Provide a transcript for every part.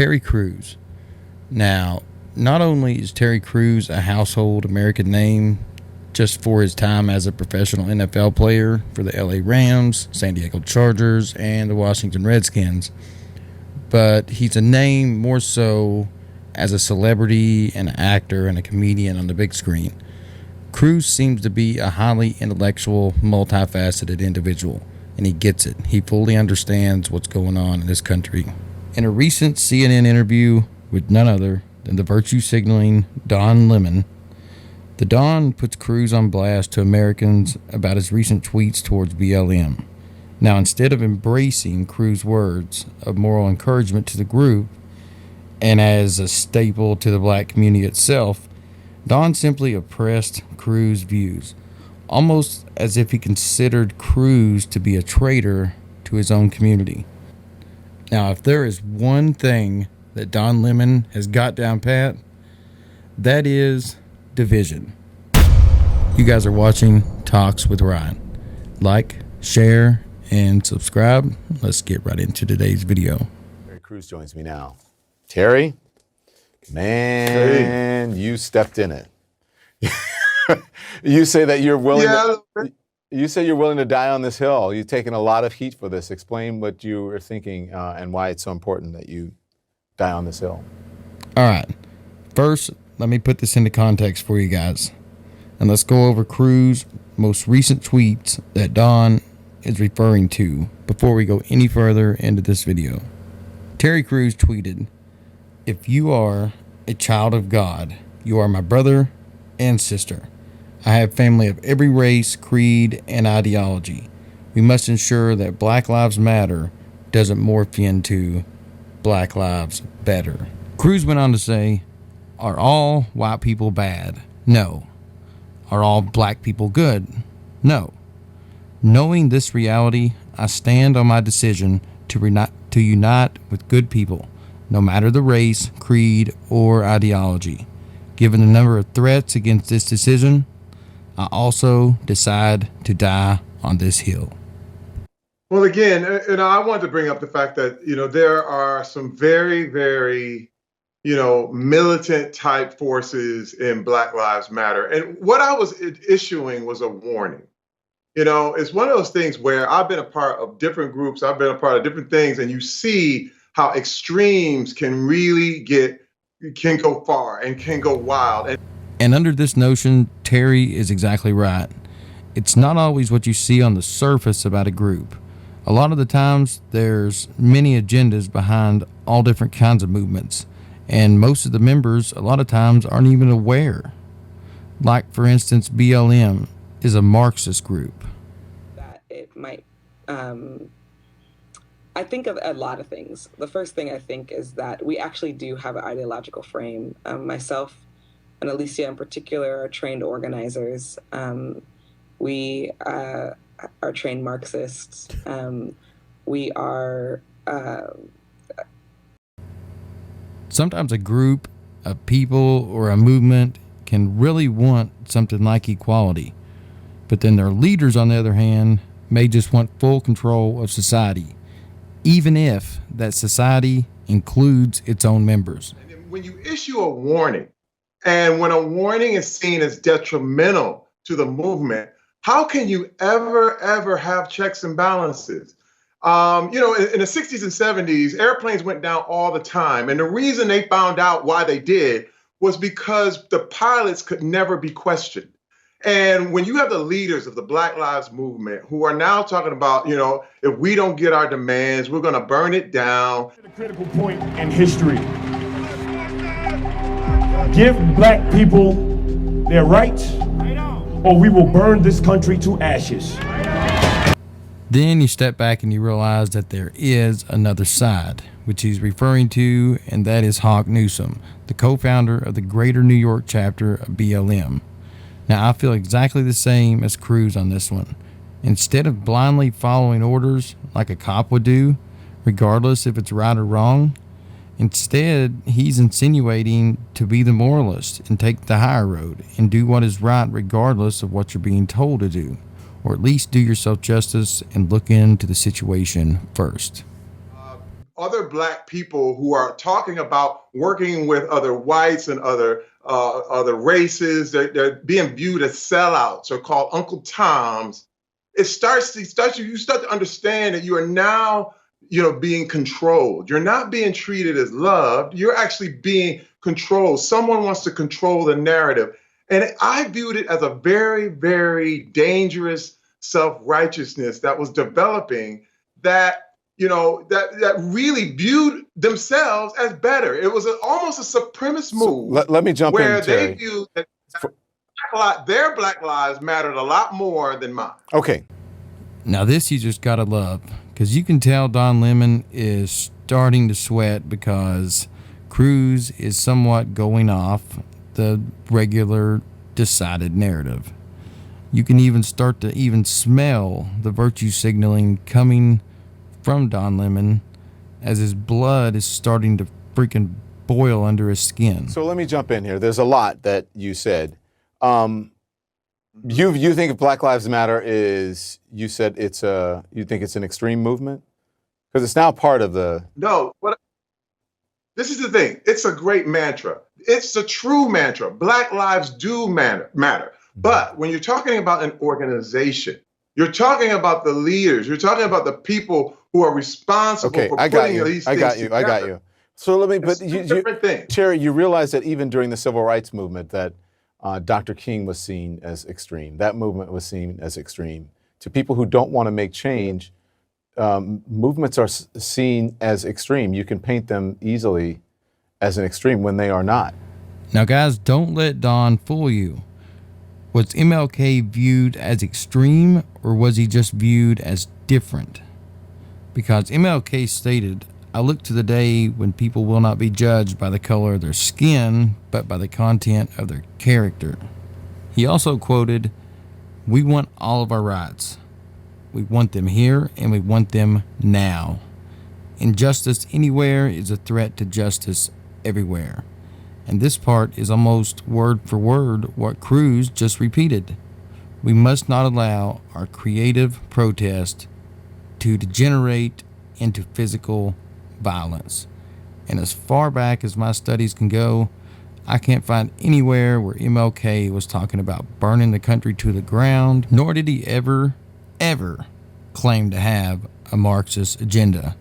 Terry Crews. Now, not only is Terry Crews a household American name just for his time as a professional NFL player for the LA Rams, San Diego Chargers, and the Washington Redskins, but he's a name more so as a celebrity, an actor, and a comedian on the big screen. Crews seems to be a highly intellectual, multifaceted individual, and he gets it. He fully understands what's going on in this country. In a recent CNN interview with none other than the virtue-signaling Don Lemon, the Don puts Crews on blast to Americans about his recent tweets towards BLM. Now, instead of embracing Crews' words of moral encouragement to the group, and as a staple to the black community itself, Don simply oppressed Crews' views, almost as if he considered Crews to be a traitor to his own community. Now, if there is one thing that Don Lemon has got down pat, that is division. You guys are watching Talks with Ryan. Like, share, and subscribe. Let's get right into today's video. Terry Crews joins me now. Terry, man, you stepped in it. You say that you're willing. You say you're willing to die on this hill. You've taken a lot of heat for this. Explain what you were thinking and why it's so important that you die on this hill. All right. First, let me put this into context for you guys, and let's go over Crews' most recent tweets that Don is referring to before we go any further into this video. Terry Crews tweeted, "If you are a child of God, you are my brother and sister. I have family of every race, creed, and ideology. We must ensure that Black Lives Matter doesn't morph into Black Lives Better." Crews went on to say, "Are all white people bad? No. Are all black people good? No. Knowing this reality, I stand on my decision to unite with good people, no matter the race, creed, or ideology. Given the number of threats against this decision, I also decide to die on this hill." Well, again, I wanted to bring up the fact that, there are some very, very, militant type forces in Black Lives Matter. And what I was issuing was a warning. It's one of those things where I've been a part of different groups, I've been a part of different things, and you see how extremes can really can go far and can go wild. And under this notion, Terry is exactly right. It's not always what you see on the surface about a group. A lot of the times, there's many agendas behind all different kinds of movements, and most of the members, a lot of times, aren't even aware. Like, for instance, BLM is a Marxist group. That it might, I think of a lot of things. The first thing I think is that we actually do have an ideological frame. Myself and Alicia in particular are trained organizers. We are trained Marxists. We are... Sometimes a group of people or a movement can really want something like equality, but then their leaders, on the other hand, may just want full control of society, even if that society includes its own members. When you issue a warning, and when a warning is seen as detrimental to the movement, how can you ever have checks and balances? In the 60s and 70s, airplanes went down all the time. And the reason they found out why they did was because the pilots could never be questioned. And when you have the leaders of the Black Lives Movement who are now talking about, if we don't get our demands, we're going to burn it down. At a critical point in history. Give black people their rights, or we will burn this country to ashes. Then you step back and you realize that there is another side, which he's referring to, and that is Hawk Newsom, the co-founder of the Greater New York chapter of BLM. Now, I feel exactly the same as Crews on this one. Instead of blindly following orders like a cop would do, regardless if it's right or wrong, instead, he's insinuating to be the moralist and take the higher road and do what is right regardless of what you're being told to do, or at least do yourself justice and look into the situation first. other Black people who are talking about working with other whites and other races. They're being viewed as sellouts or called Uncle Toms. You start to understand that you are now, being controlled. You're not being treated as loved. You're actually being controlled. Someone wants to control the narrative. And I viewed it as a very, very dangerous self-righteousness that was developing that really viewed themselves as better. It was almost a supremacist move. Let me jump where in, Terry. they viewed that their Black lives mattered a lot more than mine. Okay. Now this you just gotta love, because you can tell Don Lemon is starting to sweat because Cruz is somewhat going off the regular decided narrative. You can even start to smell the virtue signaling coming from Don Lemon as his blood is starting to freaking boil under his skin. So let me jump in here. There's a lot that you said. You think if Black Lives Matter is, you said you think it's an extreme movement? Because it's now part of the... No, but this is the thing. It's a great mantra. It's a true mantra. Black lives do matter. But when you're talking about an organization, you're talking about the leaders, you're talking about the people who are responsible for putting these things together. I got you. So let me, but different thing. Terry, you realize that even during the civil rights movement that Dr. King was seen as extreme. That movement was seen as extreme. To people who don't want to make change, movements are seen as extreme. You can paint them easily as an extreme when they are not. Now, guys, don't let Don fool you. Was MLK viewed as extreme, or was he just viewed as different? Because MLK stated, "I look to the day when people will not be judged by the color of their skin, but by the content of their character." He also quoted, "We want all of our rights. We want them here, and we want them now. Injustice anywhere is a threat to justice everywhere." And this part is almost word for word what Cruz just repeated. We must not allow our creative protest to degenerate into physical violence. And as far back as my studies can go, I can't find anywhere where MLK was talking about burning the country to the ground, nor did he ever claim to have a Marxist agenda.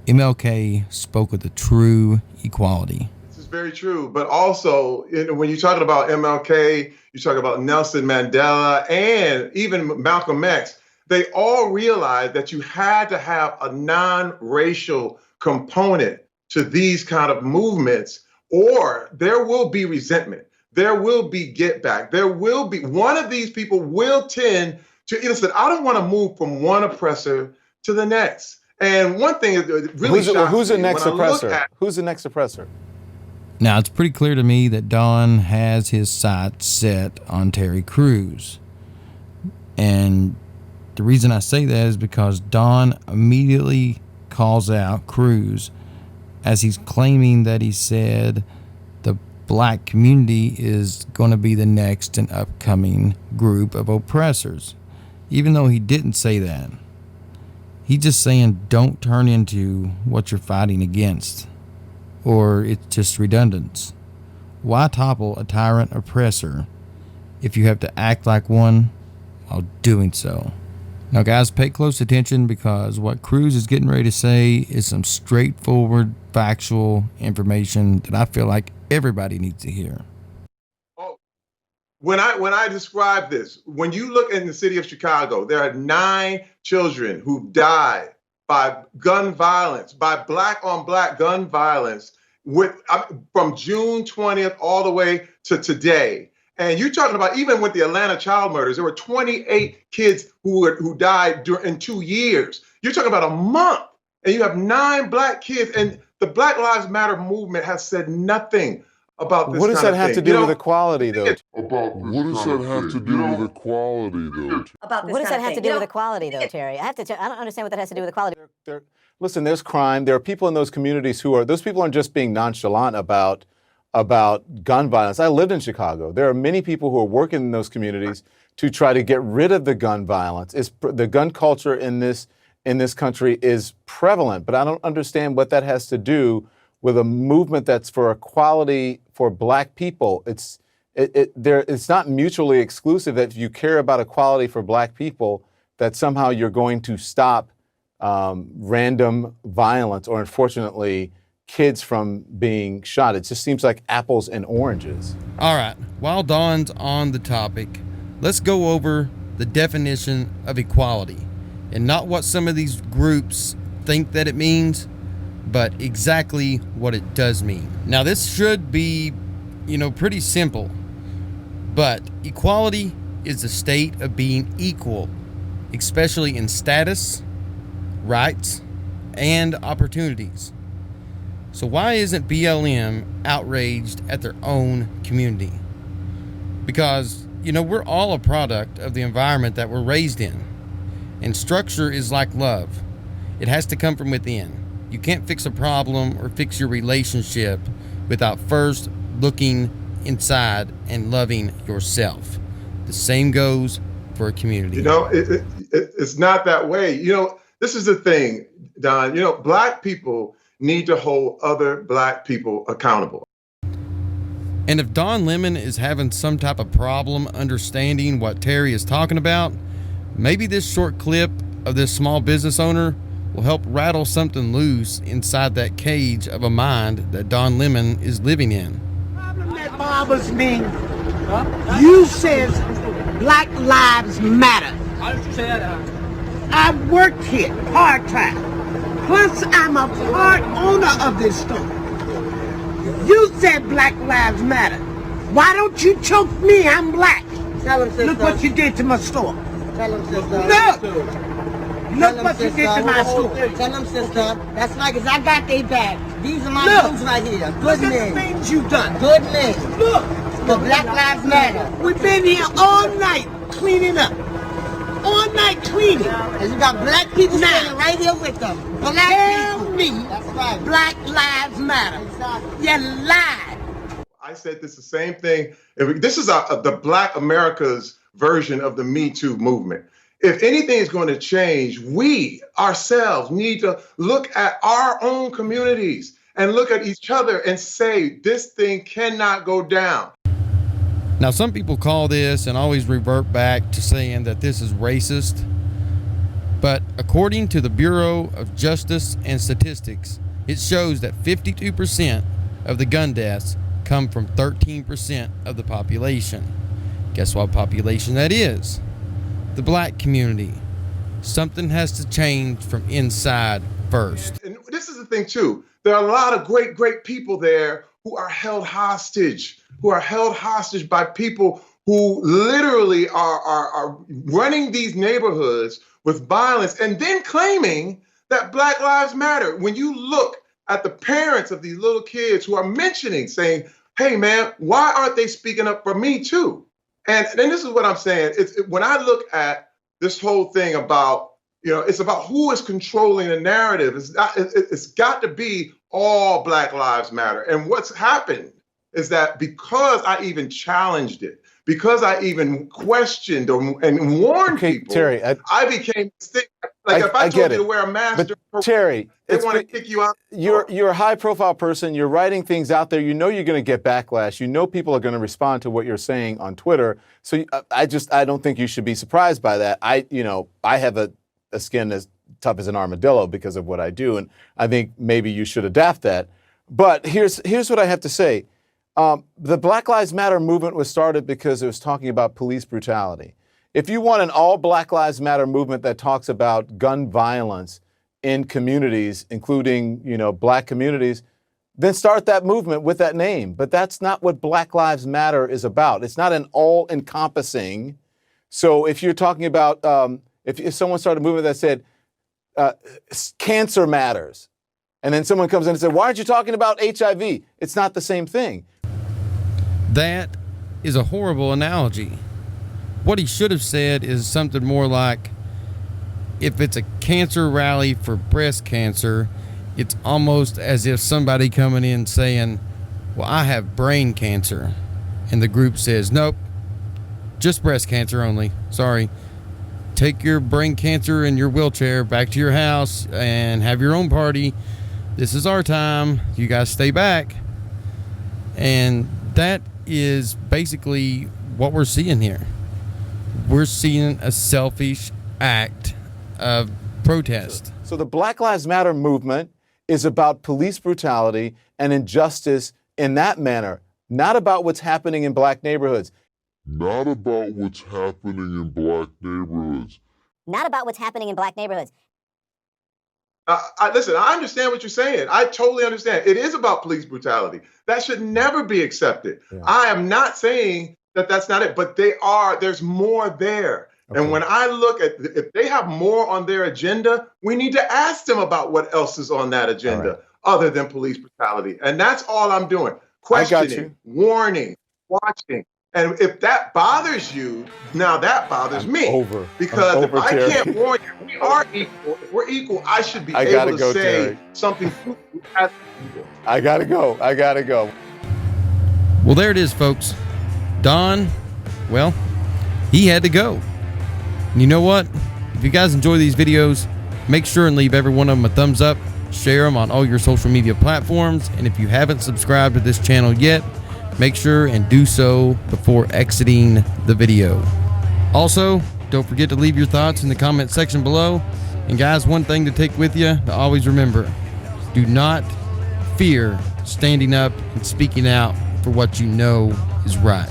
MLK spoke of the true equality. Very true. But also, when you're talking about MLK, you're talking about Nelson Mandela and even Malcolm X, they all realized that you had to have a non-racial component to these kind of movements, or there will be resentment. There will be get back. There will be, one of these people will tend to, listen, I don't want to move from one oppressor to the next. And one thing is really who's the next oppressor? Who's the next oppressor? Now, it's pretty clear to me that Don has his sights set on Terry Crews. And the reason I say that is because Don immediately calls out Crews as he's claiming that he said the Black community is going to be the next and upcoming group of oppressors, even though he didn't say that. He's just saying don't turn into what you're fighting against, or it's just redundant. Why topple a tyrant oppressor if you have to act like one while doing so? Now, guys, pay close attention, because what Cruz is getting ready to say is some straightforward, factual information that I feel like everybody needs to hear. When I describe this, when you look in the city of Chicago, there are 9 children who died by gun violence, by Black on Black gun violence, from June 20th all the way to today. And you're talking about, even with the Atlanta child murders, there were 28 kids who died in 2 years. You're talking about a month, and you have 9 Black kids, and the Black Lives Matter movement has said nothing about this. What does that have to do with equality, though? What does that have to do with equality, though? What does that have to do with equality, though, Terry? I don't understand what that has to do with equality. Listen, there's crime. There are people in those communities those people aren't just being nonchalant about gun violence. I lived in Chicago. There are many people who are working in those communities to try to get rid of the gun violence. The gun culture in this in this country is prevalent, but I don't understand what that has to do with a movement that's for equality for black people. It's not mutually exclusive that if you care about equality for black people, that somehow you're going to stop random violence or, unfortunately, kids from being shot. It just seems like apples and oranges. All right, while Dawn's on the topic, let's go over the definition of equality, and not what some of these groups think that it means, but exactly what it does mean. Now, this should be, pretty simple, but equality is the state of being equal, especially in status, rights, and opportunities. So why isn't BLM outraged at their own community? Because, we're all a product of the environment that we're raised in. And structure is like love. It has to come from within. You can't fix a problem or fix your relationship without first looking inside and loving yourself. The same goes for a community. It's not that way. This is the thing, Don. Black people need to hold other black people accountable. And if Don Lemon is having some type of problem understanding what Terry is talking about, maybe this short clip of this small business owner will help rattle something loose inside that cage of a mind that Don Lemon is living in. The problem that bothers me, you says Black Lives Matter. I've worked here part-time. Plus, I'm a part owner of this store. You said Black Lives Matter. Why don't you choke me? I'm black. Tell him, sister. Look what you did to my store. Tell him, sister. Look what you did to my store. Tell him, sister. That's right, because I got they back. These are my dudes right here. Good Look men. at the things you done. Good men. Look. The Black Lives Matter. We've been here all night cleaning up. All night cleaning. And you got black people standing right here with them. Black Tell people. me That's right. Black Lives Matter. Exactly. You lied. I said this the same thing. This is the Black America's version of the Me Too movement. If anything is going to change, we ourselves need to look at our own communities and look at each other and say, this thing cannot go down. Now, some people call this and always revert back to saying that this is racist. But according to the Bureau of Justice and Statistics, it shows that 52% of the gun deaths come from 13% of the population. Guess what population that is? The black community. Something has to change from inside first. And this is the thing, too. There are a lot of great, great people there who are held hostage, by people who literally are running these neighborhoods with violence and then claiming that Black Lives Matter. When you look at the parents of these little kids who are saying, hey, man, why aren't they speaking up for me, too? And then this is what I'm saying. When I look at this whole thing about, it's about who is controlling the narrative. It's got to be all Black Lives Matter. And what's happened is that because I even challenged it, because I even questioned and warned people, Terry, I became like if I told you to wear a mask, but Terry, they want to kick you out. You're a high-profile person. You're writing things out there. You know you're going to get backlash. You know people are going to respond to what you're saying on Twitter. So I don't think you should be surprised by that. I have a skin as tough as an armadillo because of what I do, and I think maybe you should adapt that. But here's what I have to say. The Black Lives Matter movement was started because it was talking about police brutality. If you want an all Black Lives Matter movement that talks about gun violence in communities, including, black communities, then start that movement with that name. But that's not what Black Lives Matter is about. It's not an all-encompassing. So if you're talking about, if someone started a movement that said, cancer matters, and then someone comes in and said, why aren't you talking about HIV? It's not the same thing. That is a horrible analogy. What he should have said is something more like, if it's a cancer rally for breast cancer, it's almost as if somebody coming in saying, well, I have brain cancer. And the group says, nope, just breast cancer only. Sorry. take your brain cancer and your wheelchair back to your house and have your own party. This is our time. You guys stay back. And that is basically what we're seeing here. We're seeing a selfish act of protest. So the Black Lives Matter movement is about police brutality and injustice in that manner, not about what's happening in black neighborhoods. Not about what's happening in black neighborhoods. Not about what's happening in black neighborhoods. Listen, I understand what you're saying. I totally understand. It is about police brutality. That should never be accepted. Yeah. I am not saying that that's not it, but there's more there. Okay. And when I look at, if they have more on their agenda, we need to ask them about what else is on that agenda other than police brutality. And that's all I'm doing. Questioning, warning, watching. And if that bothers you, now that bothers me. Because if I can't warn you, we are equal. If we're equal, I should be able to say something. I gotta go. Well, there it is, folks. Don, well, he had to go. And you know what? If you guys enjoy these videos, make sure and leave every one of them a thumbs up. Share them on all your social media platforms. And if you haven't subscribed to this channel yet, make sure and do so before exiting the video. Also, don't forget to leave your thoughts in the comment section below. And guys, one thing to take with you, to always remember, do not fear standing up and speaking out for what you know is right.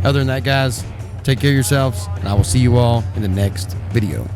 Other than that, guys, take care of yourselves, and I will see you all in the next video.